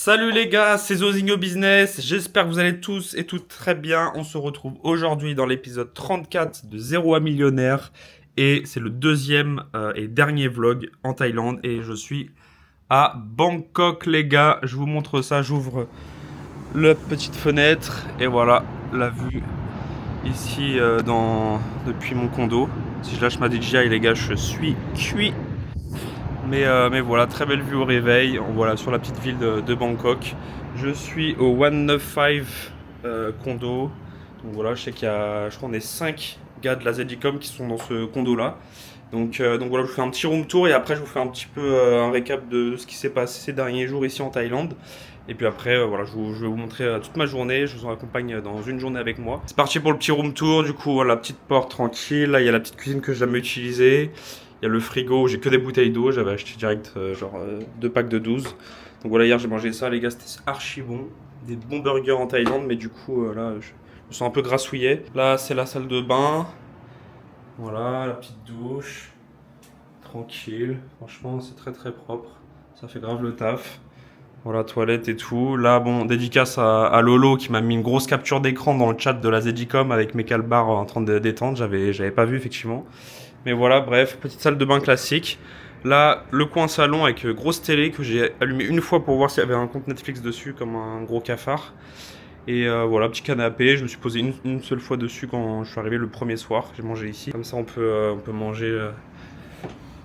Salut les gars, c'est Zozingo Business, j'espère que vous allez tous et toutes très bien. On se retrouve aujourd'hui dans l'épisode 34 de 0 à millionnaire et c'est le deuxième et dernier vlog en Thaïlande et je suis à Bangkok les gars. Je vous montre ça, j'ouvre la petite fenêtre et voilà la vue ici depuis mon condo. Si je lâche ma DJI les gars, je suis cuit. Mais voilà, très belle vue au réveil. Voilà, sur la petite ville de Bangkok. Je suis au 195 condo. Donc voilà, je sais qu'il y a, je crois qu'on est 5 gars de la Zedicom qui sont dans ce condo là. Donc voilà, je vous fais un petit room tour et après je vous fais un petit peu un récap de ce qui s'est passé ces derniers jours ici en Thaïlande. Et puis après, voilà, je vais vous montrer toute ma journée. Je vous en accompagne dans une journée avec moi. C'est parti pour le petit room tour. Du coup, voilà, la petite porte tranquille. Là, il y a la petite cuisine que j'ai jamais utilisée. Il y a le frigo, j'ai que des bouteilles d'eau, j'avais acheté direct deux packs de 12. Donc voilà, hier j'ai mangé ça, les gars, c'était archi bon. Des bons burgers en Thaïlande, mais du coup là, je me sens un peu grassouillé. Là, c'est la salle de bain. Voilà, la petite douche. Tranquille, franchement, c'est très très propre. Ça fait grave le taf. Voilà, toilette et tout. Là, bon, dédicace à Lolo qui m'a mis une grosse capture d'écran dans le chat de la Zedicom avec mes calbars en train de détendre. J'avais pas vu, effectivement. Mais voilà, bref, petite salle de bain classique. Là, le coin salon avec grosse télé que j'ai allumé une fois pour voir s'il y avait un compte Netflix dessus, comme un gros cafard. Et voilà, petit canapé. Je me suis posé une seule fois dessus quand je suis arrivé le premier soir. J'ai mangé ici. Comme ça, on peut manger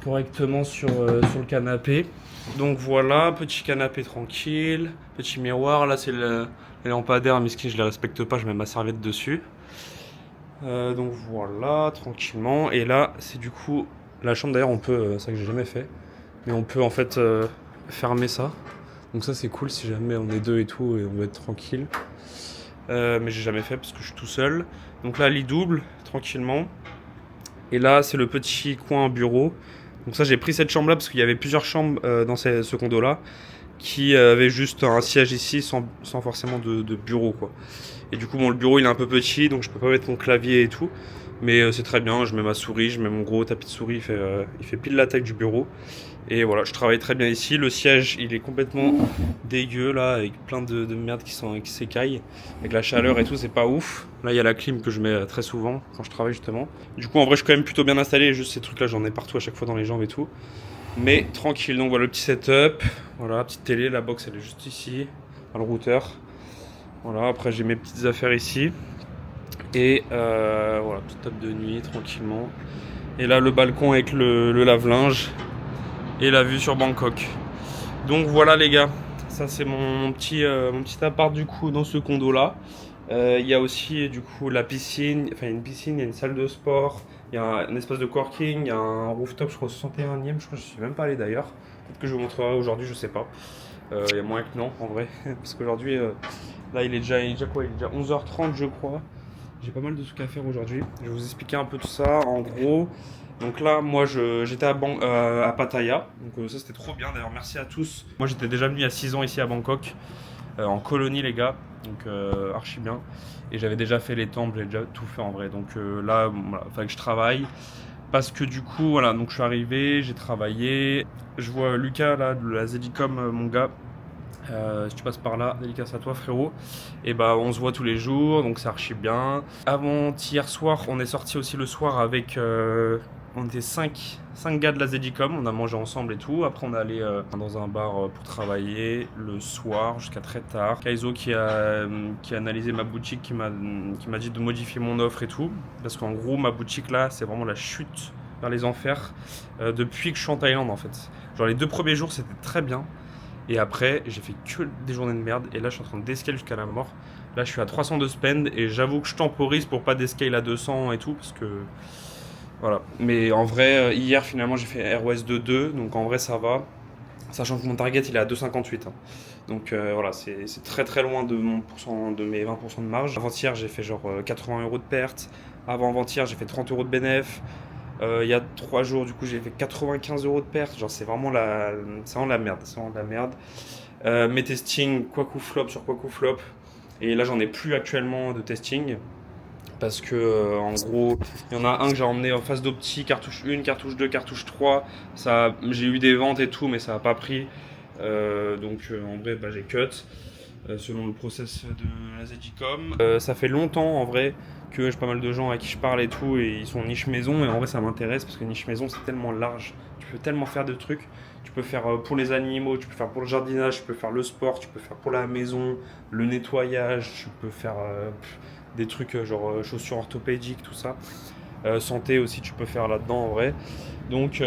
correctement sur le canapé. Donc voilà, petit canapé tranquille, petit miroir. Là, c'est les lampadaires, miskin, je les respecte pas, je mets ma serviette dessus. Donc voilà, tranquillement. Et là, c'est du coup la chambre. D'ailleurs, on peut, ça que j'ai jamais fait, mais on peut en fait fermer ça. Donc ça, c'est cool si jamais on est deux et tout et on veut être tranquille. Mais j'ai jamais fait parce que je suis tout seul. Donc là, lit double, tranquillement. Et là, c'est le petit coin bureau. Donc ça, j'ai pris cette chambre-là parce qu'il y avait plusieurs chambres dans ce condo-là qui avaient juste un siège ici sans forcément de bureau, quoi. Et du coup, bon, le bureau il est un peu petit, donc je peux pas mettre mon clavier et tout. Mais c'est très bien, je mets ma souris, je mets mon gros tapis de souris, il fait pile la taille du bureau. Et voilà, je travaille très bien ici. Le siège, il est complètement dégueu là, avec plein de merde qui s'écaille. Avec la chaleur et tout, c'est pas ouf. Là, il y a la clim que je mets très souvent quand je travaille justement. Du coup, en vrai, je suis quand même plutôt bien installé. Juste ces trucs là, j'en ai partout à chaque fois dans les jambes et tout. Mais tranquille, donc voilà le petit setup. Voilà, petite télé, la box elle est juste ici, dans le routeur. Voilà, après j'ai mes petites affaires ici. Et voilà, petite table de nuit, tranquillement. Et là, le balcon avec le lave-linge et la vue sur Bangkok. Donc voilà les gars, ça c'est mon petit appart du coup dans ce condo là. Il y a aussi du coup la piscine, enfin il y a une piscine, il y a une salle de sport, il y a un espace de coworking, il y a un rooftop, je crois 61e, je crois que je suis même pas allé d'ailleurs. Peut-être que je vous montrerai aujourd'hui, je sais pas. Il y a moins que non en vrai, parce qu'aujourd'hui là il est déjà quoi, il est déjà 11h30 je crois. J'ai pas mal de trucs à faire aujourd'hui. Je vais vous expliquer un peu tout ça en gros. Donc là, moi, j'étais à Pattaya. Donc ça, c'était trop bien. D'ailleurs, merci à tous. Moi, j'étais déjà venu il y a 6 ans ici à Bangkok, en colonie, les gars. Donc archi bien. Et j'avais déjà fait les temples, j'ai déjà tout fait en vrai. Donc là, voilà, fallait que je travaille. Parce que du coup, voilà, donc je suis arrivé, j'ai travaillé. Je vois Lucas, là, de la Zedicom, mon gars. Si tu passes par là, dédicace à toi frérot. Et bah on se voit tous les jours, donc c'est archi bien. Avant-hier soir, on est sorti aussi le soir avec on était 5 gars de la Zedicom, on a mangé ensemble et tout. Après on est allé dans un bar pour travailler le soir jusqu'à très tard. Kaizo qui a analysé ma boutique, qui m'a dit de modifier mon offre et tout. Parce qu'en gros ma boutique là c'est vraiment la chute vers les enfers depuis que je suis en Thaïlande en fait. Genre les 2 premiers jours c'était très bien. Et après, j'ai fait que des journées de merde. Et là, je suis en train de descale jusqu'à la mort. Là, je suis à 300 de spend. Et j'avoue que je temporise pour pas descale à 200 et tout. Parce que. Voilà. Mais en vrai, hier, finalement, j'ai fait ROS 2.2. Donc en vrai, ça va. Sachant que mon target, il est à 2,58. Hein. Donc voilà, c'est très très loin de mes 20% de marge. Avant-hier, j'ai fait genre 80 euros de perte. Avant-avant-hier, j'ai fait 30 euros de bénéf. Il y a 3 jours, du coup, j'ai fait 95 euros de perte. Genre, c'est vraiment la merde. C'est vraiment de la merde. Mes testings, Kwaku flop sur Kwaku flop. Et là, j'en ai plus actuellement de testing. Parce que, en gros, il y en a un que j'ai emmené en phase d'opti, cartouche 1, cartouche 2, cartouche 3. J'ai eu des ventes et tout, mais ça n'a pas pris. En vrai, j'ai cut selon le process de la Zedicom. Ça fait longtemps en vrai que j'ai pas mal de gens à qui je parle et tout, et ils sont niche maison, et en vrai ça m'intéresse parce que niche maison c'est tellement large, tu peux tellement faire de trucs. Tu peux faire pour les animaux, tu peux faire pour le jardinage, tu peux faire le sport, tu peux faire pour la maison, le nettoyage, tu peux faire des trucs chaussures orthopédiques, tout ça. Santé aussi, tu peux faire là-dedans en vrai. Donc,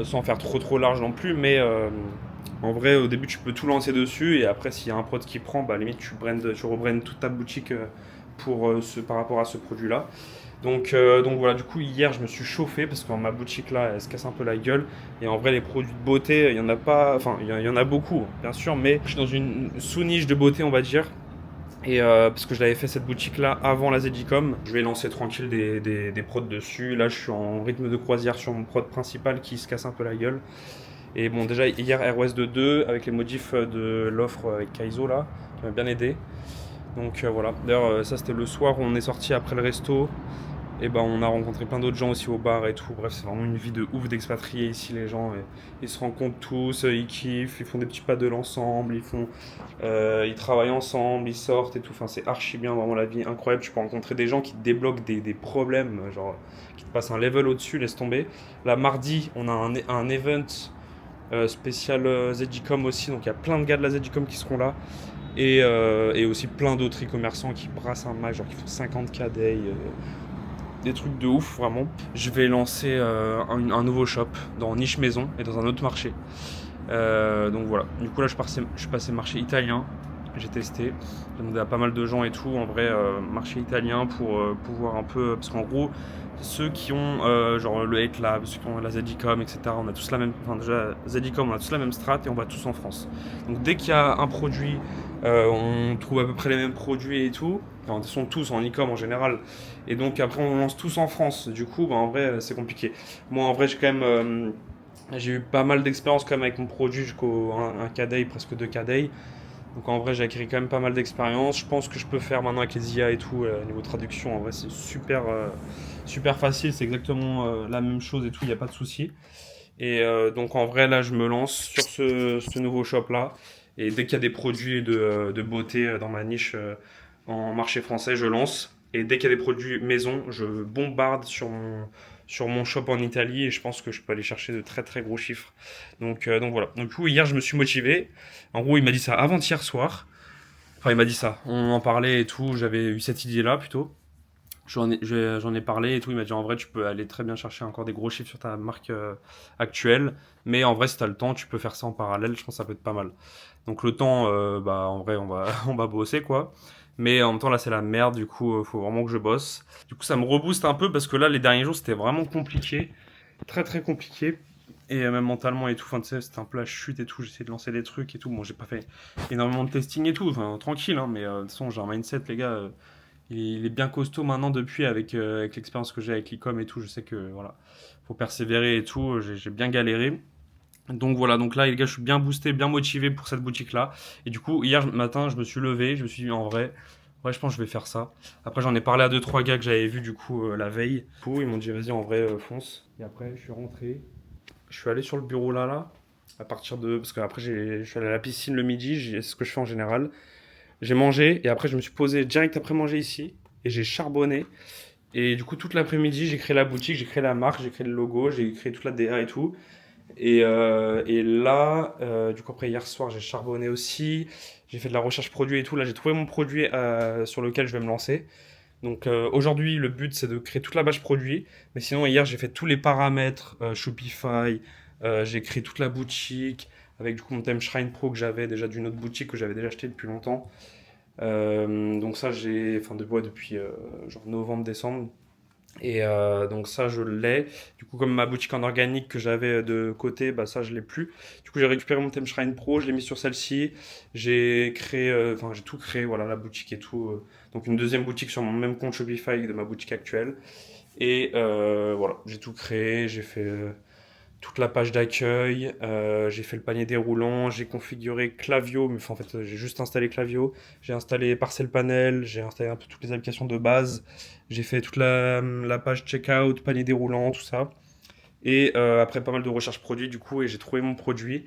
sans faire trop large non plus, mais en vrai, au début, tu peux tout lancer dessus, et après, s'il y a un prod qui prend, limite, tu rebrandes toute ta boutique par rapport à ce produit-là. Donc voilà, du coup, hier, je me suis chauffé parce que ma boutique là, elle se casse un peu la gueule. Et en vrai, les produits de beauté, il y en a pas, enfin, il y en a beaucoup, bien sûr, mais je suis dans une sous-niche de beauté, on va dire. Et parce que je l'avais fait cette boutique là avant la Zedicom, je vais lancer tranquille des prods dessus. Là, je suis en rythme de croisière sur mon prod principal qui se casse un peu la gueule. Et bon, déjà hier, ROS 2 avec les modifs de l'offre avec Kaizo là, qui m'a bien aidé. Donc voilà. D'ailleurs, ça c'était le soir où on est sorti après le resto. Et on a rencontré plein d'autres gens aussi au bar et tout. Bref, c'est vraiment une vie de ouf d'expatriés ici, les gens. Et ils se rencontrent tous, ils kiffent, ils font des petits paddles ensemble, ils travaillent ensemble, ils sortent et tout. Enfin, c'est archi bien, vraiment la vie incroyable. Tu peux rencontrer des gens qui te débloquent des problèmes, genre qui te passent un level au-dessus, laisse tomber. Là, mardi, on a un event spécial Zedicom aussi, donc il y a plein de gars de la Zedicom qui seront là. Et aussi plein d'autres e-commerçants qui brassent un max, genre qui font 50K day, des trucs de ouf vraiment. Je vais lancer un nouveau shop dans niche maison et dans un autre marché. Donc voilà. Du coup là je suis passé marché italien. J'ai testé. J'ai demandé à pas mal de gens et tout. En vrai, marché italien pour pouvoir un peu. Parce qu'en gros, ceux qui ont genre le Hate Lab, ceux qui ont la Zedicom, etc. On a tous la même. Enfin déjà Zedicom, on a tous la même strat et on va tous en France. Donc dès qu'il y a un produit, on trouve à peu près les mêmes produits et tout. Enfin, ils sont tous en e-com en général. Et donc après on lance tous en France. Du coup, en vrai c'est compliqué. Moi en vrai j'ai eu pas mal d'expérience quand même avec mon produit jusqu'au un K-Day, presque 2 K-Day. Donc en vrai, j'ai acquis quand même pas mal d'expérience. Je pense que je peux faire maintenant avec les IA et tout, niveau traduction. En vrai, c'est super facile. C'est exactement la même chose et tout, il n'y a pas de souci. Et donc en vrai, là, je me lance sur ce nouveau shop-là. Et dès qu'il y a des produits de beauté dans ma niche en marché français, je lance. Et dès qu'il y a des produits maison, je bombarde sur mon shop en Italie et je pense que je peux aller chercher de très gros chiffres. Donc voilà. Donc du coup, hier, je me suis motivé. En gros, il m'a dit ça avant-hier soir. Enfin, il m'a dit ça. On en parlait et tout. J'avais eu cette idée-là plutôt. J'en ai parlé et tout. Il m'a dit en vrai, tu peux aller très bien chercher encore des gros chiffres sur ta marque actuelle. Mais en vrai, si tu as le temps, tu peux faire ça en parallèle. Je pense que ça peut être pas mal. Donc le temps, en vrai, on va bosser quoi. Mais en même temps, là, c'est la merde. Du coup, faut vraiment que je bosse. Du coup, ça me rebooste un peu parce que là, les derniers jours, c'était vraiment compliqué. Très compliqué. Et même mentalement et tout. Enfin, tu sais, c'était un peu la chute et tout. J'essayais de lancer des trucs et tout. Bon, j'ai pas fait énormément de testing et tout. Enfin, tranquille, hein. Mais de toute façon, j'ai un mindset, les gars. Il est bien costaud maintenant depuis avec l'expérience que j'ai avec l'e-com et tout. Je sais que voilà, faut persévérer et tout. J'ai bien galéré. Donc voilà, donc là les gars, je suis bien boosté, bien motivé pour cette boutique là. Et du coup, hier matin, je me suis levé, je me suis dit en vrai, ouais, je pense que je vais faire ça. Après, j'en ai parlé à deux trois gars que j'avais vu du coup la veille. Du coup, ils m'ont dit vas-y en vrai, fonce. Et après, je suis rentré, je suis allé sur le bureau là, à partir de parce qu'après je suis allé à la piscine le midi, c'est ce que je fais en général. J'ai mangé et après je me suis posé direct après manger ici et j'ai charbonné. Et du coup, toute l'après-midi, j'ai créé la boutique, j'ai créé la marque, j'ai créé le logo, j'ai créé toute la DA et tout. Et là, du coup, après hier soir, j'ai charbonné aussi. J'ai fait de la recherche produit et tout. Là, j'ai trouvé mon produit sur lequel je vais me lancer. Donc aujourd'hui, le but, c'est de créer toute la base produit. Mais sinon, hier, j'ai fait tous les paramètres Shopify. J'ai créé toute la boutique avec du coup mon thème Shrine Pro que j'avais déjà d'une autre boutique que j'avais déjà acheté depuis longtemps. Donc ça, depuis genre novembre-décembre. Et donc ça, je l'ai. Du coup, comme ma boutique en organique que j'avais de côté, ça, je l'ai plus. Du coup, j'ai récupéré mon thème Shrine Pro, je l'ai mis sur celle-ci. J'ai tout créé, voilà, la boutique et tout. Donc une deuxième boutique sur mon même compte Shopify de ma boutique actuelle. Et voilà, j'ai tout créé, j'ai fait toute la page d'accueil, j'ai fait le panier déroulant, j'ai configuré Klaviyo, mais en fait j'ai juste installé Klaviyo, j'ai installé Parcel Panel, j'ai installé un peu toutes les applications de base, j'ai fait toute la page checkout, panier déroulant, tout ça. Et après pas mal de recherches produits du coup, et j'ai trouvé mon produit.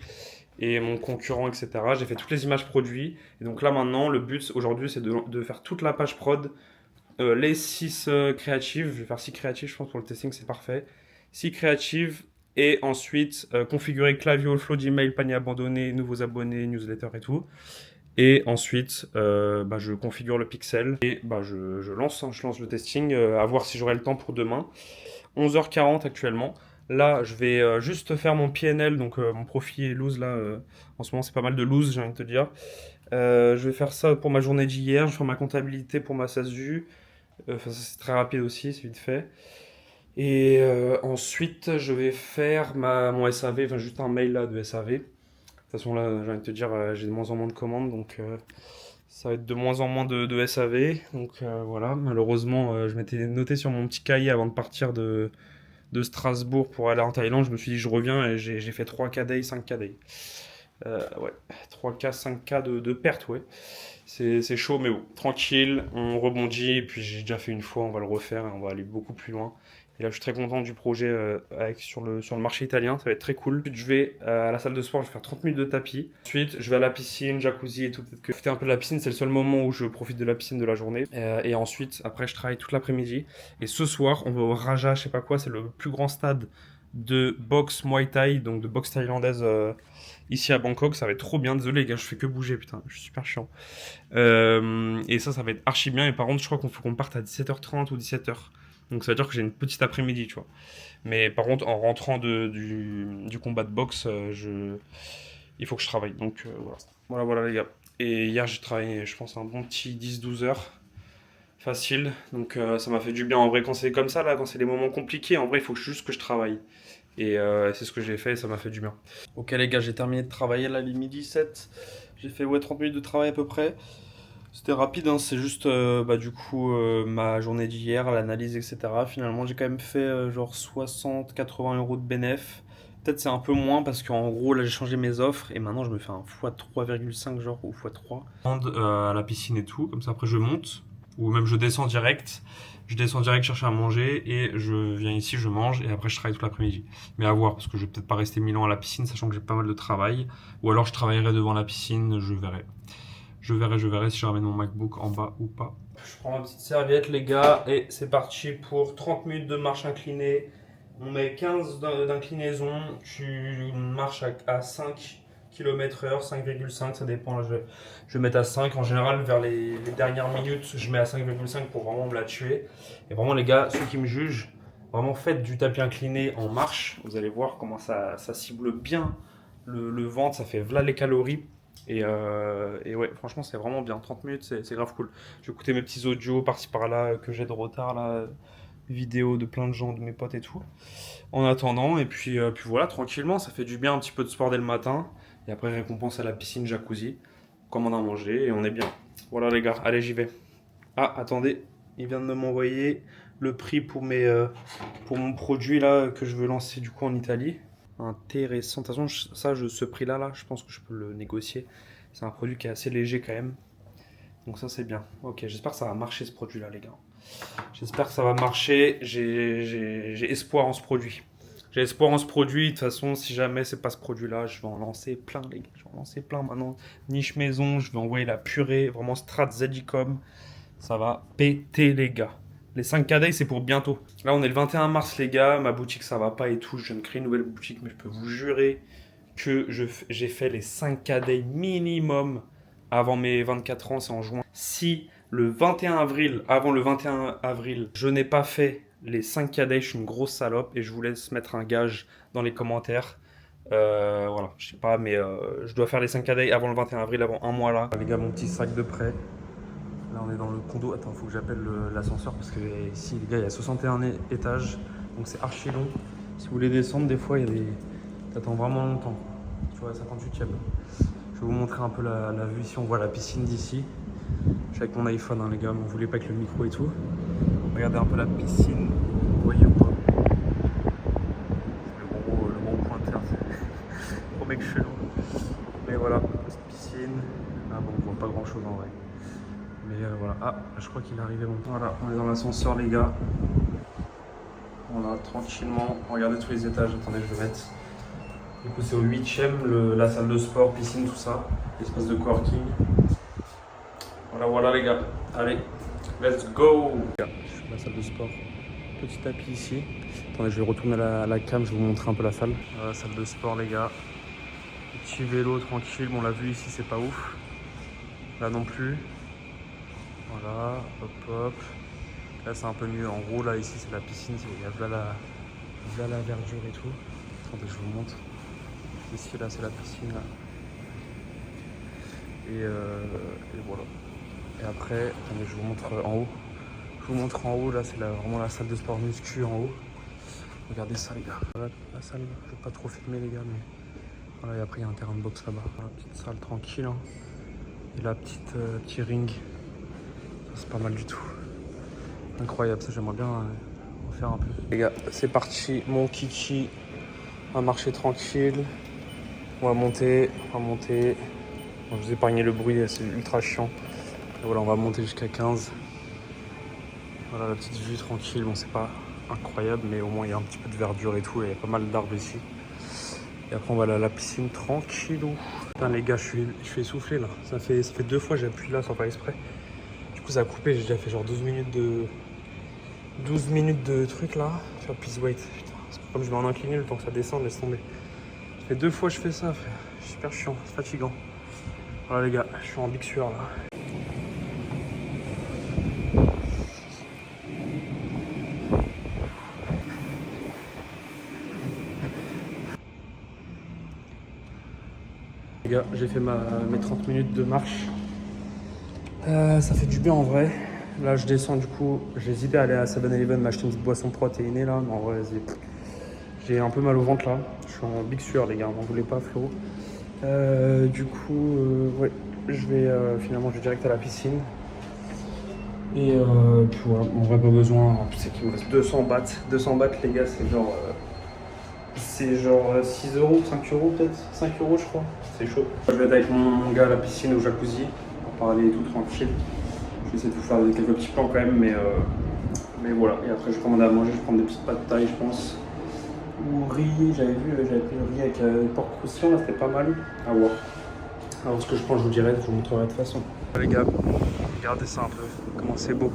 et mon concurrent, etc. J'ai fait toutes les images produits. Et donc là maintenant, le but aujourd'hui, c'est de faire toute la page prod, les 6 créatives. Je vais faire 6 créatives, je pense pour le testing, c'est parfait. 6 créatives. Et ensuite, configurer clavier Flow Gmail, panier abandonné, nouveaux abonnés, newsletter et tout. Et ensuite, je configure le pixel et je lance le testing, à voir si j'aurai le temps pour demain. 11h40 actuellement. Là, je vais juste faire mon PNL, donc mon profil loose là. En ce moment, c'est pas mal de loose, j'ai envie de te dire. Je vais faire ça pour ma journée d'hier. Je vais faire ma comptabilité pour ma SASU. Ça, c'est très rapide aussi, c'est vite fait. Et ensuite, je vais faire mon SAV, enfin juste un mail là de SAV. De toute façon, là, j'ai envie de te dire, j'ai de moins en moins de commandes, donc ça va être de moins en moins de SAV. Donc voilà, malheureusement, je m'étais noté sur mon petit cahier avant de partir de Strasbourg pour aller en Thaïlande. Je me suis dit, je reviens et j'ai fait 3K day, 5K day. Ouais, 3K, 5K de perte, ouais. C'est chaud, mais bon, tranquille, on rebondit. Et puis j'ai déjà fait une fois, on va le refaire et on va aller beaucoup plus loin. Et là, je suis très content du projet sur le marché italien, ça va être très cool. Ensuite, je vais à la salle de sport, je vais faire 30 minutes de tapis. Ensuite, je vais à la piscine, jacuzzi et tout. Peut-être que profiter un peu de la piscine, c'est le seul moment où je profite de la piscine de la journée. Et ensuite, après, je travaille toute l'après-midi. Et ce soir, on va au Raja, je sais pas quoi, c'est le plus grand stade de boxe Muay Thai, donc de boxe thaïlandaise ici à Bangkok. Ça va être trop bien. Désolé les gars, je fais que bouger, putain, je suis super chiant. Et ça va être archi bien. Et par contre, je crois faut qu'on parte à 17h30 ou 17h. Donc ça veut dire que j'ai une petite après-midi, tu vois. Mais par contre, en rentrant du combat de boxe, il faut que je travaille. Donc voilà les gars. Et hier, j'ai travaillé, je pense, un bon petit 10-12 heures. Facile. Donc ça m'a fait du bien. En vrai, quand c'est comme ça, là, quand c'est des moments compliqués, en vrai, il faut juste que je travaille. Et c'est ce que j'ai fait et ça m'a fait du bien. Ok les gars, j'ai terminé de travailler là, il est midi 7. J'ai fait 30 minutes de travail à peu près. C'était rapide, hein, c'est juste ma journée d'hier, l'analyse, etc. Finalement, j'ai quand même fait genre 60-80 euros de bénéf. Peut-être c'est un peu moins parce qu'en gros, là j'ai changé mes offres et maintenant je me fais un x3,5 genre ou x3. À la piscine et tout, comme ça après je monte ou même je descends direct. Je descends direct chercher à manger et je viens ici, je mange et après je travaille toute l'après-midi. Mais à voir parce que je vais peut-être pas rester 1000 ans à la piscine sachant que j'ai pas mal de travail. Ou alors je travaillerai devant la piscine, je verrai. Je verrai si je ramène mon MacBook en bas ou pas. Je prends ma petite serviette les gars et c'est parti pour 30 minutes de marche inclinée. On met 15 d'inclinaison, tu marches à 5 km/h, 5,5, ça dépend. Là, je vais mettre à 5. En général, vers les dernières minutes, je mets à 5,5 pour vraiment me la tuer. Et vraiment les gars, ceux qui me jugent, vraiment faites du tapis incliné en marche. Vous allez voir comment ça cible bien le ventre, ça fait voilà les calories. Et ouais, franchement, c'est vraiment bien. 30 minutes, c'est grave cool. Je vais écouter mes petits audios par-ci par-là que j'ai de retard, là, vidéos de plein de gens, de mes potes et tout. En attendant, et puis voilà, tranquillement, ça fait du bien un petit peu de sport dès le matin. Et après, récompense à la piscine, jacuzzi. Commande à manger et on est bien. Voilà les gars, allez, j'y vais. Ah, attendez, il vient de m'envoyer le prix pour mon produit là que je veux lancer du coup en Italie. Intéressant. De toute façon, ce prix-là, je pense que je peux le négocier. C'est un produit qui est assez léger quand même. Donc ça, c'est bien. Ok, j'espère que ça va marcher ce produit-là, les gars. J'espère que ça va marcher. J'ai espoir en ce produit. J'ai espoir en ce produit. De toute façon, si jamais c'est pas ce produit-là, je vais en lancer plein, les gars. Je vais en lancer plein maintenant. Niche maison, je vais envoyer la purée. Vraiment Strat Zedicom. Ça va péter, les gars. Les 5K Day, c'est pour bientôt. Là, on est le 21 mars, les gars. Ma boutique, ça va pas et tout. Je viens de créer une nouvelle boutique, mais je peux vous jurer que j'ai fait les 5K Day minimum avant mes 24 ans. C'est en juin. Si le 21 avril, avant le 21 avril, je n'ai pas fait les 5K Day, je suis une grosse salope et je vous laisse mettre un gage dans les commentaires. Voilà, je sais pas, mais je dois faire les 5K Day avant le 21 avril, avant un mois là. Les gars, mon petit sac de prêt. Là, on est dans le condo. Attends, il faut que j'appelle l'ascenseur parce que ici, les gars, il y a 61 étages. Donc, c'est archi long. Si vous voulez descendre, des fois, il y a des. T'attends vraiment longtemps. Tu vois, 58e. Je vais vous montrer un peu la vue ici. On voit la piscine d'ici. Je suis avec mon iPhone, hein, les gars. Mais on voulait pas avec le micro et tout. Regardez un peu la piscine. Vous voyez ou pas? Le gros pointeur. Gros mec chelou. Mais voilà, petite piscine. Ah bon, on voit pas grand chose en vrai. Mais voilà, ah, je crois qu'il est arrivé longtemps. Voilà, on est dans l'ascenseur, les gars. Voilà, tranquillement. Regardez tous les étages. Attendez, je vais mettre Du coup, c'est au 8ème, la salle de sport, piscine, tout ça. L'espace de coworking. Voilà les gars. Allez, let's go. Je suis dans la salle de sport. Petit tapis ici. Attendez, je vais retourner à la cam, je vais vous montrer un peu la salle. Voilà, salle de sport les gars. Petit vélo tranquille, bon, on l'a vu ici, c'est pas ouf. Là non plus. Voilà, hop hop. Là c'est un peu mieux. En gros là ici c'est la piscine, il y a là la verdure et tout. Attendez, je vous montre. Ici là c'est la piscine là. Et voilà. Et après, attendez, je vous montre en haut. Je vous montre en haut, là c'est vraiment la salle de sport muscu en haut. Regardez ça les gars. Voilà la salle, je vais pas trop filmer les gars, mais voilà, et après il y a un terrain de boxe là-bas. Voilà, petite salle tranquille. Hein. Et là petit ring. Ça c'est pas mal du tout. Incroyable, ça j'aimerais bien en faire un peu. Les gars, c'est parti, mon kiki. On va marcher tranquille. On va monter. Bon, je vous ai épargné le bruit, c'est ultra chiant. Et voilà, on va monter jusqu'à 15. Voilà la petite vue tranquille. Bon, c'est pas incroyable, mais au moins il y a un petit peu de verdure et tout. Et il y a pas mal d'arbres ici. Et après, on va aller à la piscine tranquillou. Putain, les gars, je suis essoufflé là. Ça fait 2 fois que j'appuie là sans faire exprès. Du coup, ça a coupé. J'ai déjà fait genre 12 minutes de truc là. Faire peace weight. Putain, comme je vais en incliner, le temps que ça descende, laisse tomber. Ça fait 2 fois que je fais ça, frère. Super chiant, c'est fatigant. Voilà les gars, je suis en big sueur là. Les gars, j'ai fait mes 30 minutes de marche. Ça fait du bien en vrai. Là, je descends du coup. J'ai hésité à aller à 7-Eleven m'acheter une petite boisson protéinée là. Mais en vrai, j'ai un peu mal au ventre là. Je suis en big sueur, les gars. M'en voulez pas, Flo. Du coup, ouais, finalement, je vais direct à la piscine. Et puis voilà, en vrai, pas besoin. En plus, c'est qu'il me reste 200 bahts. 200 bahts, les gars, c'est genre 6 euros, 5 euros peut-être, 5 euros je crois, c'est chaud. Je vais être avec mon gars à la piscine au jacuzzi pour parler tout tranquille. Je vais essayer de vous faire quelques petits plans quand même, mais voilà. Et après je vais commander à manger, je vais prendre des petites pâtes de taille je pense. Ou riz, j'avais pris le riz avec porc croustillant, là c'était pas mal. À voir. Alors ce que je pense je vous dirai, je vous montrerai de toute façon. Les gars, regardez ça un peu, comment c'est beau.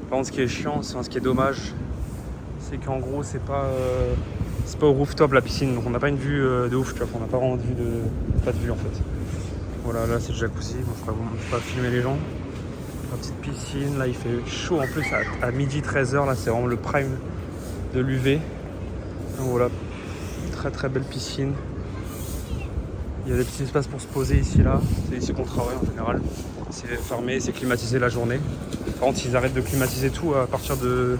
Par contre ce qui est chiant, ce qui est dommage, c'est qu'en gros c'est pas au rooftop la piscine, donc on n'a pas une vue de ouf, tu vois, on n'a pas vraiment pas de vue en fait. Voilà, là c'est le jacuzzi, bon, je ne vais pas filmer les gens. La petite piscine, là il fait chaud en plus à midi 13h, là c'est vraiment le prime de l'UV. Donc voilà, très très belle piscine. Il y a des petits espaces pour se poser ici, là, c'est ici qu'on travaille en général. C'est fermé, c'est climatisé la journée. Par contre ils arrêtent de climatiser tout à partir de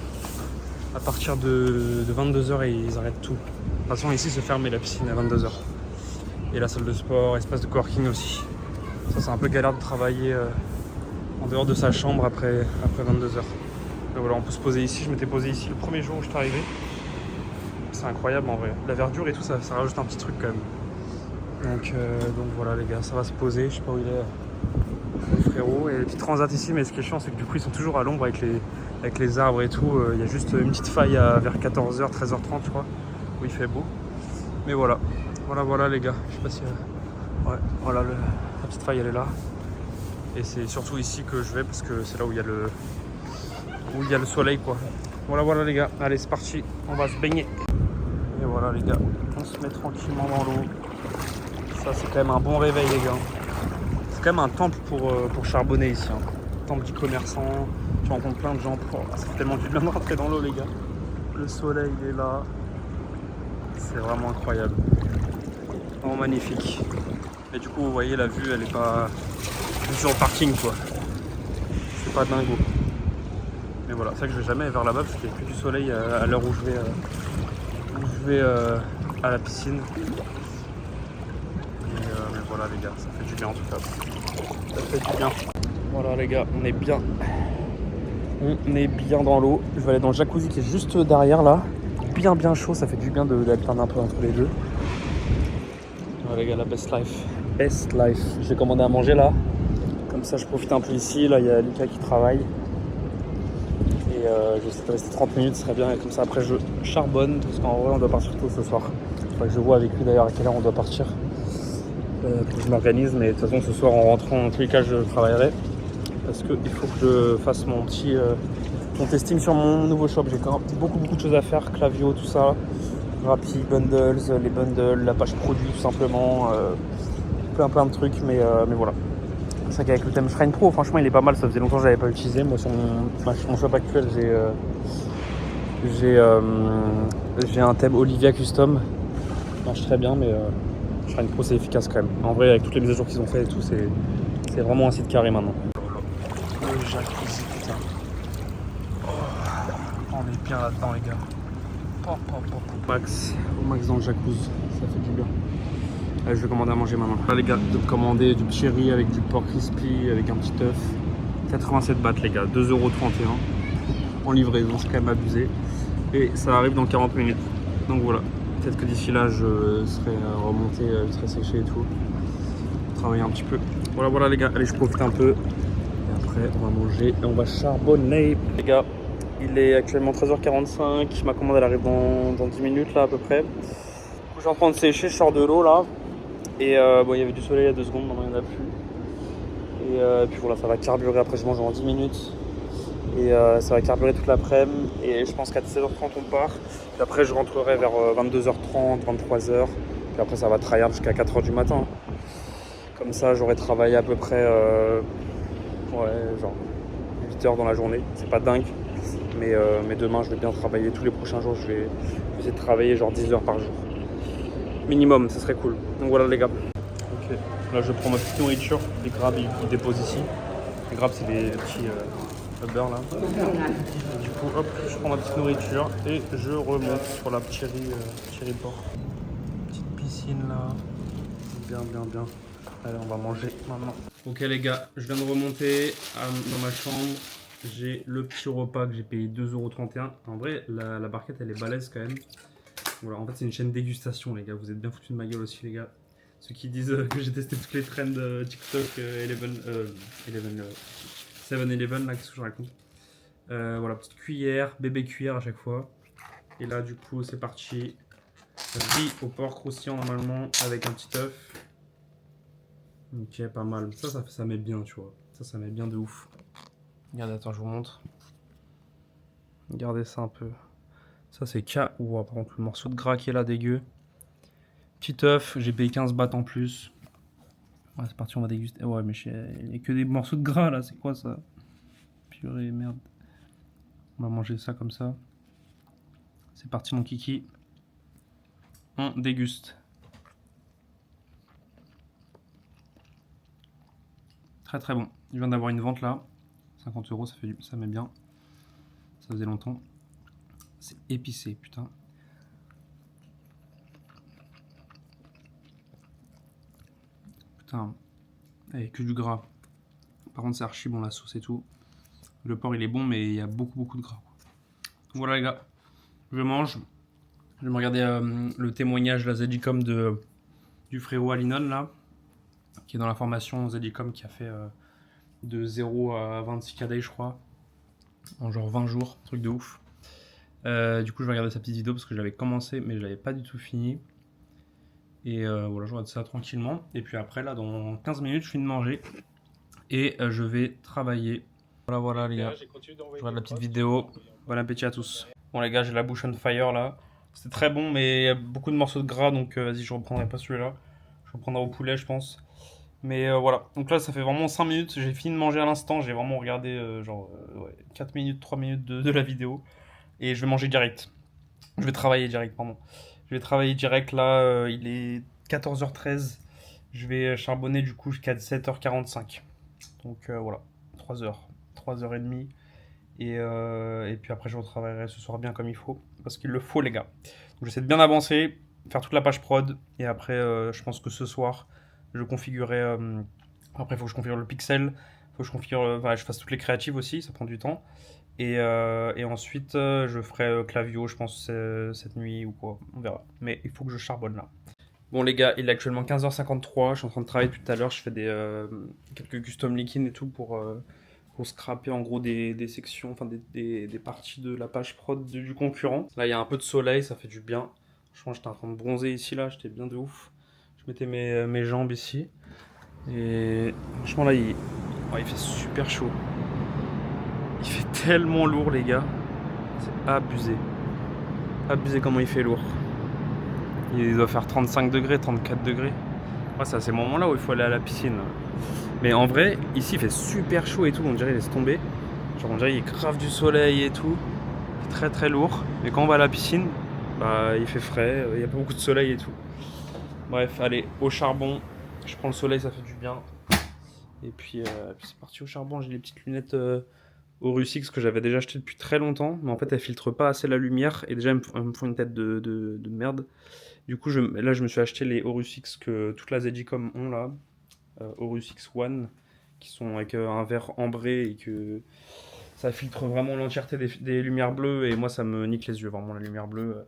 22h et ils arrêtent tout. De toute façon ici c'est fermé la piscine à 22h. Et la salle de sport, espace de coworking aussi. Ça c'est un peu galère de travailler en dehors de sa chambre après 22h. Donc voilà, on peut se poser ici. Je m'étais posé ici le premier jour où je suis arrivé. C'est incroyable en vrai. La verdure et tout ça rajoute un petit truc quand même. Donc voilà les gars, ça va se poser. Je sais pas où il est le frérot. Et les petits transats ici, mais ce qui est chiant c'est que du coup ils sont toujours à l'ombre avec les arbres et tout. Il y a juste une petite faille vers 14h, 13h30 je crois, où il fait beau. Mais voilà, voilà les gars. Je sais pas si... ouais, voilà, la petite faille elle est là. Et c'est surtout ici que je vais parce que c'est là où il y a le soleil quoi. Voilà les gars, allez c'est parti, on va se baigner. Et voilà les gars, on se met tranquillement dans l'eau. Ça c'est quand même un bon réveil les gars. C'est quand même un temple pour charbonner ici. Hein. Temple du commerçant, tu rencontres plein de gens. Ça fait tellement du bien de rentrer dans l'eau les gars. Le soleil il est là. C'est vraiment incroyable. Vraiment magnifique. Et du coup vous voyez la vue elle est pas sur le parking quoi. C'est pas dingo. Mais voilà, c'est vrai que je vais jamais vers là-bas parce qu'il n'y a plus du soleil à l'heure où je vais à la piscine. Mais voilà les gars, ça fait du bien en tout cas. Ça fait du bien. Voilà les gars, on est bien. On est bien dans l'eau. Je vais aller dans le jacuzzi qui est juste derrière là. Bien chaud, ça fait du bien d'alterner un peu entre les deux. Voilà les gars, la best life. Best life. Je vais commander à manger là. Comme ça je profite un peu ici. Là il y a Lucas qui travaille. Et je vais essayer de rester 30 minutes, ce serait bien. Et comme ça après je charbonne. Parce qu'en vrai on doit partir tôt ce soir. Faudrait que je vois avec lui d'ailleurs à quelle heure on doit partir. Que je m'organise, mais de toute façon ce soir en rentrant, en tous les cas je travaillerai. Parce qu'il faut que je fasse mon petit mon testing sur mon nouveau shop. J'ai encore beaucoup de choses à faire, Klaviyo, tout ça. Rappi, bundles, les bundles, la page produit tout simplement. Plein de trucs, mais voilà. C'est vrai qu'avec le thème Shrine Pro, franchement il est pas mal, ça faisait longtemps que je l'avais pas utilisé. Moi sur mon shop actuel j'ai un thème Olivia Custom. Ça marche très bien, mais Shrine Pro c'est efficace quand même. En vrai avec toutes les mises à jour qu'ils ont fait et tout, c'est vraiment un site carré maintenant. Le jacuzzi, putain. Oh, on est bien là-dedans les gars. Au max dans le jacuzzi, ça fait du bien. Allez, je vais commander à manger maintenant. Là les gars, de commander du petit riz avec du pork crispy, avec un petit œuf. 87 bahts les gars, 2,31 € en livraison, c'est quand même abusé. Et ça arrive dans 40 minutes. Donc voilà, peut-être que d'ici là je serai remonté, je serai séché et tout. Travailler un petit peu. Voilà les gars, allez je profite un peu. Et après on va manger et on va charbonner. Les gars, il est actuellement 13h45, ma commande elle arrive dans 10 minutes là à peu près. Je suis en train de sécher, je sors de l'eau là. Et bon, il y avait du soleil il y a 2 secondes, maintenant il n'y en a plus. Et puis voilà, ça va carburer, après je mange en 10 minutes. Et ça va carburer toute l'après-midi. Et je pense qu'à 17h30 on part. Puis après je rentrerai vers 22h30, 23h. Puis après ça va tryhard jusqu'à 4h du matin. Comme ça j'aurai travaillé à peu près genre 8 heures dans la journée. C'est pas dingue. Mais demain je vais bien travailler. Tous les prochains jours je vais essayer de travailler genre 10 heures par jour. Minimum, ça serait cool. Donc voilà les gars. Ok, là je prends ma petite nourriture. Les crabes ils déposent ici. Les crabes c'est des petits beurre là. Et du coup hop, je prends ma petite nourriture et je remonte sur la cherry port. Petite piscine là. Bien. Allez on va manger maintenant. Ok les gars, je viens de remonter dans ma chambre. J'ai le petit repas que j'ai payé 2,31 €. En vrai la barquette elle est balèze quand même. Voilà, en fait c'est une chaîne dégustation les gars, vous êtes bien foutus de ma gueule aussi les gars. Ceux qui disent que j'ai testé toutes les trends TikTok 7-Eleven là, qu'est-ce que je raconte. Voilà, petite cuillère, bébé cuillère à chaque fois. Et là du coup c'est parti. Riz au porc croustillant normalement avec un petit œuf. Ok, pas mal. Ça met bien, tu vois. Ça met bien de ouf. Regardez, attends, je vous montre. Regardez ça un peu. Ça c'est K. Ouah, par contre, le morceau de gras qui est là, dégueu. Petit œuf, j'ai payé 15 bahts en plus. Ouais, c'est parti, on va déguster. Ouais, mais il n'y a que des morceaux de gras là, c'est quoi ça? Purée, merde. On va manger ça comme ça. C'est parti, mon kiki. On déguste. Très bon. Je viens d'avoir une vente là. 50 €, ça met bien. Ça faisait longtemps. C'est épicé, putain. Putain. Avec que du gras. Par contre, c'est archi bon la sauce et tout. Le porc il est bon, mais il y a beaucoup de gras. Voilà les gars. Je mange. Je vais me regarder le témoignage, la Zedicom du frérot Alinon là. Qui est dans la formation Zedicom qui a fait de 0 à 26 KD je crois. En genre 20 jours. Truc de ouf. Du coup je vais regarder sa petite vidéo parce que je l'avais commencé mais je l'avais pas du tout fini. Et voilà, je regarde ça tranquillement. Et puis après là dans 15 minutes je finis de manger. Et je vais travailler. Voilà les gars. Je regarde la petite vidéo. Bon appétit à tous. Bon les gars, j'ai la bouche on fire là. C'était très bon mais il y a beaucoup de morceaux de gras donc vas-y je reprendrai pas celui-là. Je reprendrai au poulet je pense. Mais voilà, donc là ça fait vraiment 5 minutes, j'ai fini de manger à l'instant, j'ai vraiment regardé 4 minutes, 3 minutes de la vidéo. Et je vais manger direct. Je vais travailler direct, pardon. Je vais travailler direct là, il est 14h13. Je vais charbonner du coup jusqu'à 7h45. Donc voilà, 3 heures, 3h30. Et puis après je retravaillerai ce soir bien comme il faut. Parce qu'il le faut les gars. Donc j'essaie de bien avancer, faire toute la page prod. Et après je pense que ce soir je configurerai... après il faut que je configure le pixel. Il faut que je configure... je fasse toutes les créatives aussi, ça prend du temps. Et ensuite je ferai Klaviyo je pense cette nuit ou quoi, on verra. Mais il faut que je charbonne là. Bon les gars, il est actuellement 15h53, je suis en train de travailler depuis tout à l'heure, je fais quelques custom leaking et tout pour scraper en gros des sections, enfin des parties de la page prod du concurrent. Là il y a un peu de soleil, ça fait du bien. Franchement, j'étais en train de bronzer ici, là, j'étais bien de ouf. Je mettais mes jambes ici. Et franchement, là, il fait super chaud. Il fait tellement lourd, les gars. C'est abusé. Abusé comment il fait lourd. Il doit faire 35 degrés, 34 degrés. Ouais, c'est à ces moments-là où il faut aller à la piscine. Mais en vrai, ici, il fait super chaud et tout. On dirait qu'il laisse tomber. Genre, on dirait qu'il y a grave du soleil et tout. C'est très très lourd. Mais quand on va à la piscine, bah, il fait frais. Il n'y a pas beaucoup de soleil et tout. Bref, allez, au charbon. Je prends le soleil, ça fait du bien. Et puis c'est parti au charbon. J'ai les petites lunettes Orusix que j'avais déjà achetées depuis très longtemps. Mais en fait, elles filtrent pas assez la lumière. Et déjà, elles me font une tête de merde. Du coup, là, je me suis acheté les Orusix que toute la Zedicom ont là. Orusix One. Qui sont avec un verre ambré et que ça filtre vraiment l'entièreté des lumières bleues. Et moi, ça me nique les yeux, vraiment, la lumière bleue.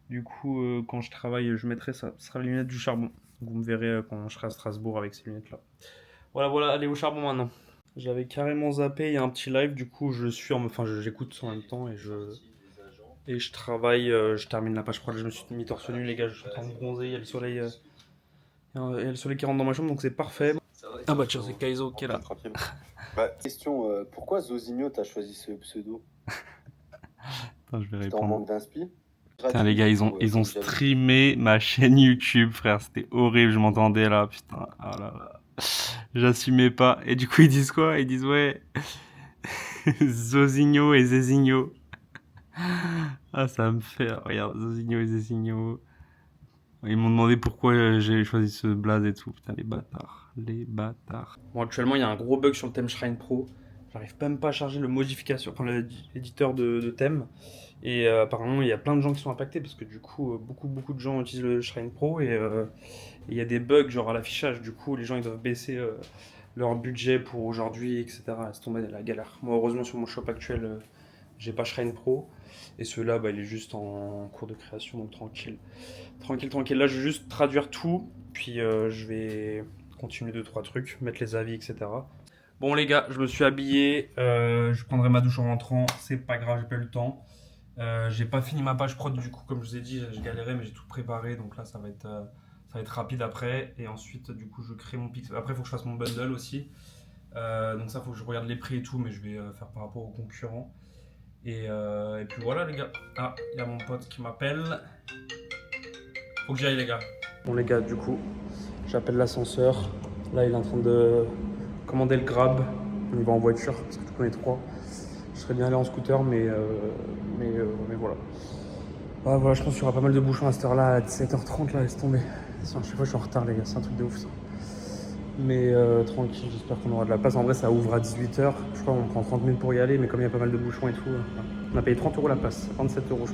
Du coup, quand je travaille, je mettrai ça. Ce sera les lunettes du charbon. Vous me verrez quand je serai à Strasbourg avec ces lunettes-là. Voilà, allez au charbon maintenant. J'avais carrément zappé, il y a un petit live, du coup j'écoute en même temps et je travaille, je termine la page. Je crois que je me suis mis torse nu, les gars, je suis en train de bronzer, il y a le soleil, qui rentre dans ma chambre, donc c'est parfait. Ah bah tiens, c'est Kaizo qui est là. Tranquille. Question, pourquoi Zosigno t'as choisi ce pseudo? Attends, je vais T'es en répondre. manque d'inspi? Putain les gars, ils ont streamé ma chaîne YouTube, frère, c'était horrible, je m'entendais là, putain, ah là là. J'assumais pas. Et du coup, ils disent quoi? Ils disent ouais, Zosigno et Zésigno. Ah, ça me fait. Regarde, Zosigno et Zésigno. Ils m'ont demandé pourquoi j'ai choisi ce blaze et tout. Putain, les bâtards. Les bâtards. Bon, actuellement, il y a un gros bug sur le thème Shrine Pro. J'arrive même pas à charger le modification, enfin l'éditeur de thème. Et apparemment, il y a plein de gens qui sont impactés parce que du coup, beaucoup de gens utilisent le Shrine Pro et il y a des bugs genre à l'affichage. Du coup, les gens ils doivent baisser leur budget pour aujourd'hui, etc. C'est tombé la galère. Moi, heureusement, sur mon shop actuel, j'ai pas Shrine Pro. Et celui-là, bah, il est juste en cours de création, donc tranquille. Tranquille. Là, je vais juste traduire tout. Puis je vais continuer 2-3 trucs, mettre les avis, etc. Bon les gars, je me suis habillé, je prendrai ma douche en rentrant, c'est pas grave, j'ai pas eu le temps. J'ai pas fini ma page prod du coup, comme je vous ai dit, je galérais mais j'ai tout préparé, donc là ça va être rapide après. Et ensuite du coup je crée mon pixel, après il faut que je fasse mon bundle aussi. Donc ça faut que je regarde les prix et tout, mais je vais faire par rapport aux concurrents. Et puis voilà les gars, ah il y a mon pote qui m'appelle. Faut que j'y aille les gars. Bon les gars, du coup j'appelle l'ascenseur, là il est en train de commander le Grab, on y va en voiture parce que tout on est 3. Je serais bien allé en scooter, mais voilà. Ah, voilà, je pense qu'il y aura pas mal de bouchons à cette heure-là, à 17h30, là, laisse tomber. À chaque fois, je suis en retard, les gars, c'est un truc de ouf ça. Mais tranquille, j'espère qu'on aura de la place. En vrai, ça ouvre à 18h. Je crois qu'on prend 30 minutes pour y aller, mais comme il y a pas mal de bouchons et tout, on a payé 30 € la place, 27 € je crois.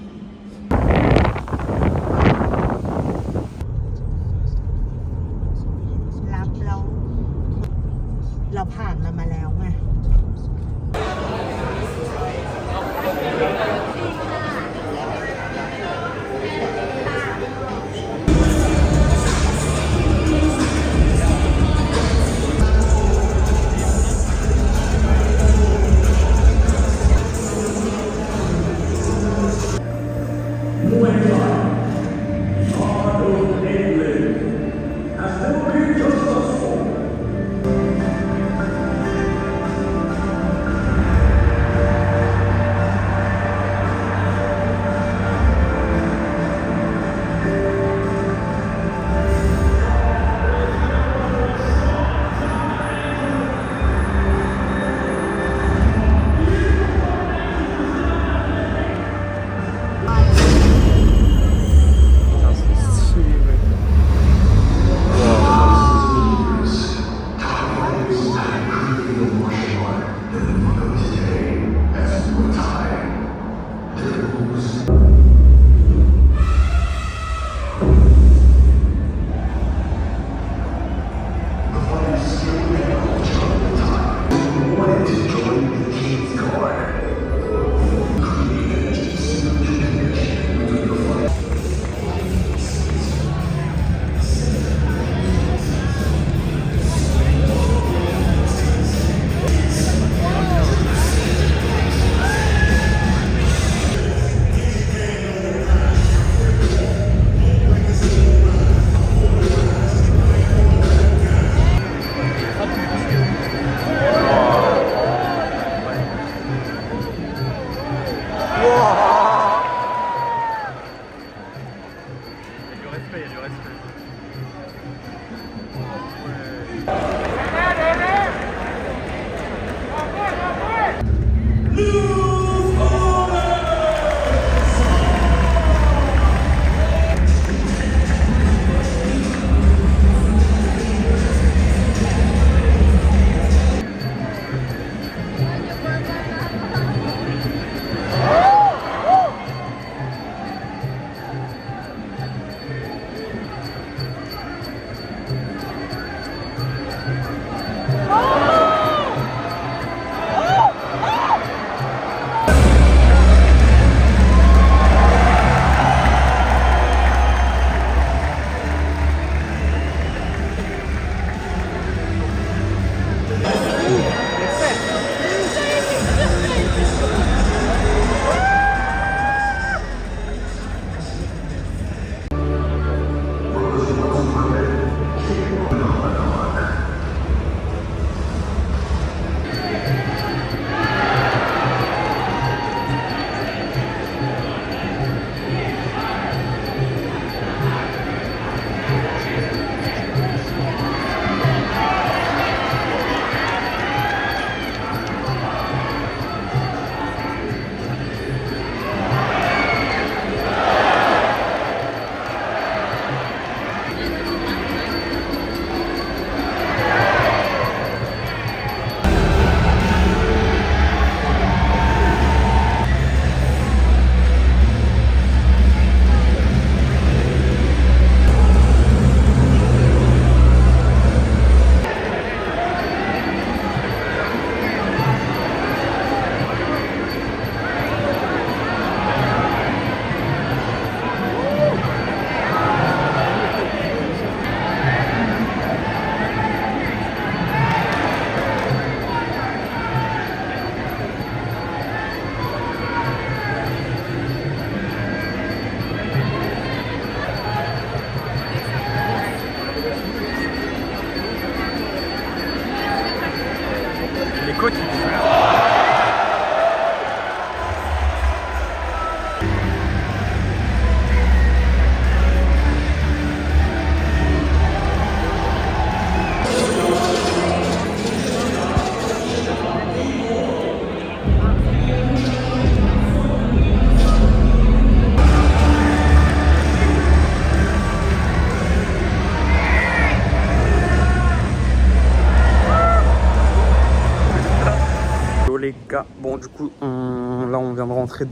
les gars. Bon du coup là on vient de rentrer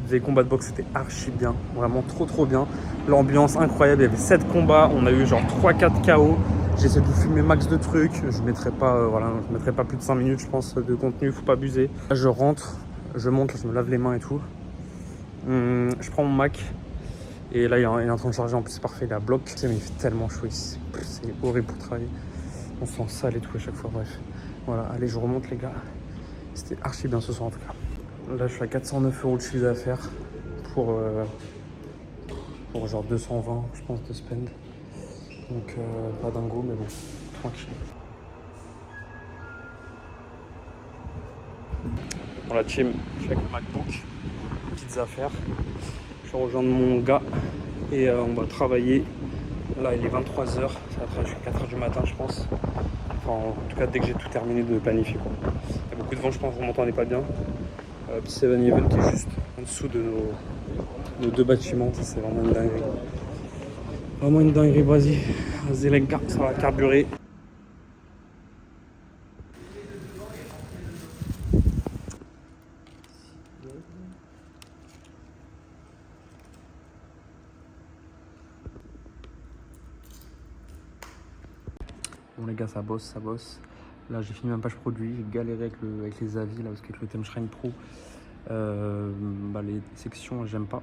des combats de boxe, c'était archi bien, vraiment trop bien. L'ambiance incroyable, il y avait 7 combats, on a eu genre 3-4 KO. J'essaie de vous filmer max de trucs, je mettrai pas, je mettrai pas plus de 5 minutes je pense de contenu, faut pas abuser. Là je rentre, je monte, là, je me lave les mains et tout. Je prends mon Mac et là il est en train de charger, en plus c'est parfait, il est à bloc. Mais il fait tellement chaud ici, c'est horrible pour travailler. On se sent sale et tout à chaque fois, bref. Voilà, allez je remonte les gars. C'était archi bien ce soir en tout cas. Là je suis à 409 € de chiffre d'affaires pour genre 220 je pense de spend. Donc pas dingo mais bon, tranquille. Bon la team, je suis avec le MacBook, petites affaires. Je vais rejoindre mon gars et on va travailler. Là il est 23h, ça va travailler jusqu'à 4h du matin je pense. Enfin en tout cas dès que j'ai tout terminé de planifier quoi. Il y a beaucoup de vent je pense, vous m'entendez pas bien. Petit 7-Eleven qui est juste en dessous de nos 2 bâtiments, ça c'est vraiment une dinguerie. Vraiment une dinguerie, vas-y les gars, ça va carburer. Bon les gars, ça bosse. Là j'ai fini ma page produit, j'ai galéré avec les avis là parce qu'avec le thème Shrine Pro, les sections j'aime pas.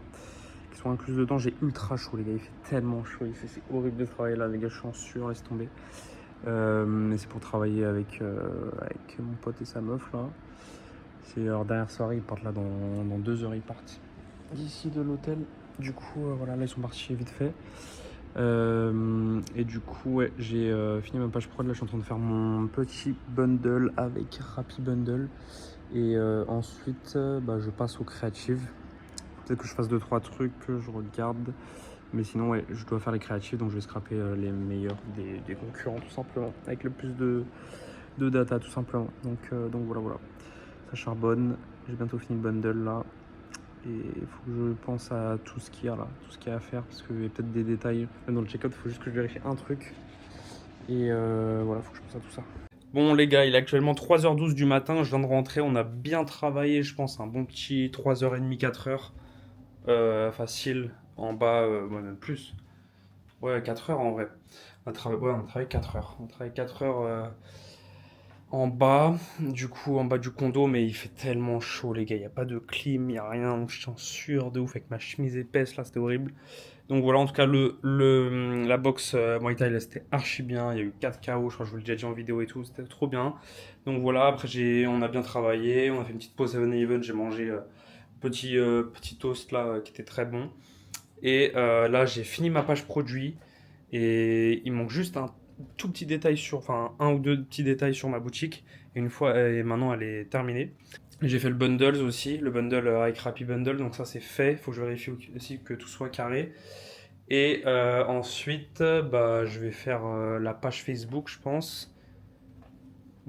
Qui sont incluses dedans, j'ai ultra chaud les gars, il fait tellement chaud, c'est horrible de travailler là les gars, je suis en sueur, laisse tomber. Mais c'est pour travailler avec mon pote et sa meuf là. C'est leur dernière soirée, ils partent là dans 2 heures, ils partent d'ici de l'hôtel. Du coup voilà, là ils sont partis vite fait. Et du coup ouais, j'ai fini ma page prod, là je suis en train de faire mon petit bundle avec Rappi Bundle. Et ensuite je passe au créative. Peut-être que je fasse 2-3 trucs que je regarde. Mais sinon ouais, je dois faire les créatifs, donc je vais scraper les meilleurs des concurrents tout simplement. Avec le plus de data tout simplement. Donc voilà. Ça charbonne, j'ai bientôt fini le bundle là. Et il faut que je pense à tout ce qu'il y a là, tout ce qu'il y a à faire, parce qu'il y a peut-être des détails. Même dans le check-out, il faut juste que je vérifie un truc. Et voilà, il faut que je pense à tout ça. Bon les gars, il est actuellement 3h12 du matin, je viens de rentrer, on a bien travaillé, je pense, un bon petit 3h30, 4h. Facile, en bas, même plus. Ouais, 4h en vrai. On a travaillé 4h. On travaille 4h en bas, du coup, en bas du condo, mais il fait tellement chaud, les gars. Il n'y a pas de clim, il n'y a rien. Donc, je suis en sueur de ouf avec ma chemise épaisse, là, c'était horrible. Donc, voilà, en tout cas, la boxe Muay Thai, là, c'était archi bien. Il y a eu 4 KO, je crois que je vous l'ai déjà dit en vidéo et tout. C'était trop bien. Donc, voilà, après, on a bien travaillé. On a fait une petite pause 7-Eleven. J'ai mangé petit toast, là, qui était très bon. Et là, j'ai fini ma page produit. Et il manque juste un tout petit détail un ou deux petits détails sur ma boutique. Et maintenant elle est terminée. J'ai fait le bundle aussi, le bundle avec Rappi Bundle, donc ça c'est fait. Il faut que je vérifie aussi que tout soit carré. Et ensuite, je vais faire la page Facebook, je pense.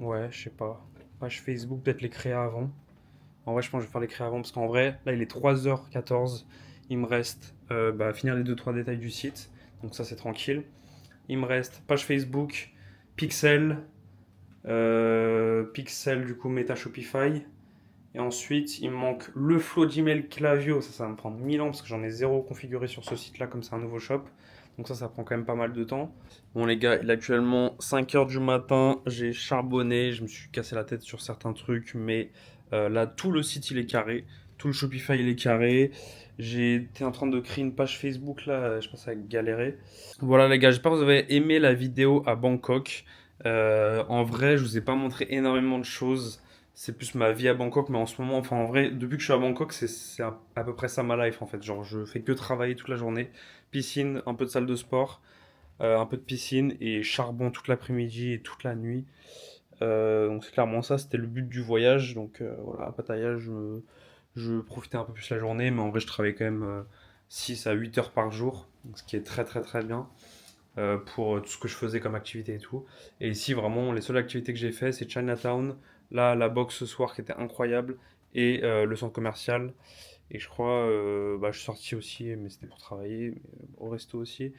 Ouais, je sais pas. Page Facebook, peut-être les créer avant. En vrai, je pense que je vais faire les créer avant parce qu'en vrai, là il est 3h14. Il me reste finir les 2-3 détails du site. Donc ça c'est tranquille. Il me reste page Facebook, Pixel, Pixel du coup Meta Shopify. Et ensuite, il me manque le flow Gmail Klaviyo. Ça va me prendre 1000 ans parce que j'en ai zéro configuré sur ce site-là, comme c'est un nouveau shop. Donc ça prend quand même pas mal de temps. Bon les gars, il est actuellement 5h du matin. J'ai charbonné, je me suis cassé la tête sur certains trucs. Mais là, tout le site, il est carré. Tout le Shopify, il est carré. J'étais en train de créer une page Facebook là, je pense à galérer. Voilà les gars, j'espère que vous avez aimé la vidéo à Bangkok. En vrai, je vous ai pas montré énormément de choses. C'est plus ma vie à Bangkok, mais en ce moment, enfin en vrai, depuis que je suis à Bangkok, c'est à peu près ça ma life en fait. Genre, je fais que travailler toute la journée. Piscine, un peu de salle de sport, un peu de piscine et charbon toute l'après-midi et toute la nuit. Donc c'est clairement ça, c'était le but du voyage. Donc voilà, à Pattaya, je profitais un peu plus la journée, mais en vrai, je travaillais quand même 6 à 8 heures par jour, donc ce qui est très bien pour tout ce que je faisais comme activité et tout. Et ici, vraiment, les seules activités que j'ai fait, c'est Chinatown, là, la boxe ce soir qui était incroyable, et le centre commercial. Et je crois, je suis sorti aussi, mais c'était pour travailler, mais au resto aussi.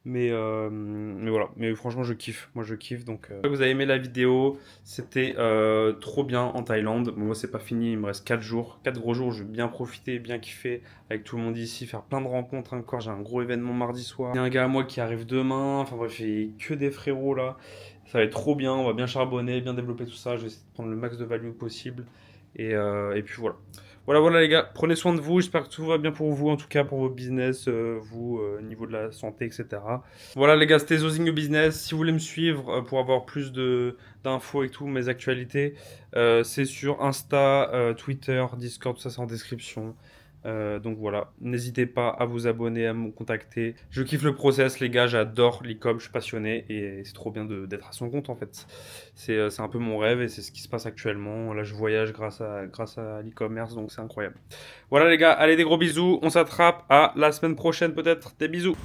Mais voilà, mais franchement je kiffe, moi je kiffe. Donc vous avez aimé la vidéo, c'était trop bien en Thaïlande. Bon, moi c'est pas fini, il me reste 4 jours, 4 gros jours, je vais bien profiter, bien kiffer avec tout le monde ici, faire plein de rencontres encore. J'ai un gros événement mardi soir, il y a un gars à moi qui arrive demain, enfin bref, il y a que des frérots là. Ça va être trop bien, on va bien charbonner, bien développer tout ça, je vais essayer de prendre le max de value possible. Et puis voilà. Voilà les gars, prenez soin de vous, j'espère que tout va bien pour vous, en tout cas pour vos business, vous, au niveau de la santé, etc. Voilà les gars, c'était Zozinho Business. Si vous voulez me suivre pour avoir plus d'infos et tout, mes actualités, c'est sur Insta, Twitter, Discord, tout ça c'est en description. Donc voilà, n'hésitez pas à vous abonner, à me contacter. Je kiffe le process les gars, j'adore l'e-com, je suis passionné et c'est trop bien d'être à son compte en fait. C'est un peu mon rêve et c'est ce qui se passe actuellement. Là je voyage grâce à l'e-commerce donc c'est incroyable. Voilà les gars, allez des gros bisous, on s'attrape à la semaine prochaine peut-être, des bisous.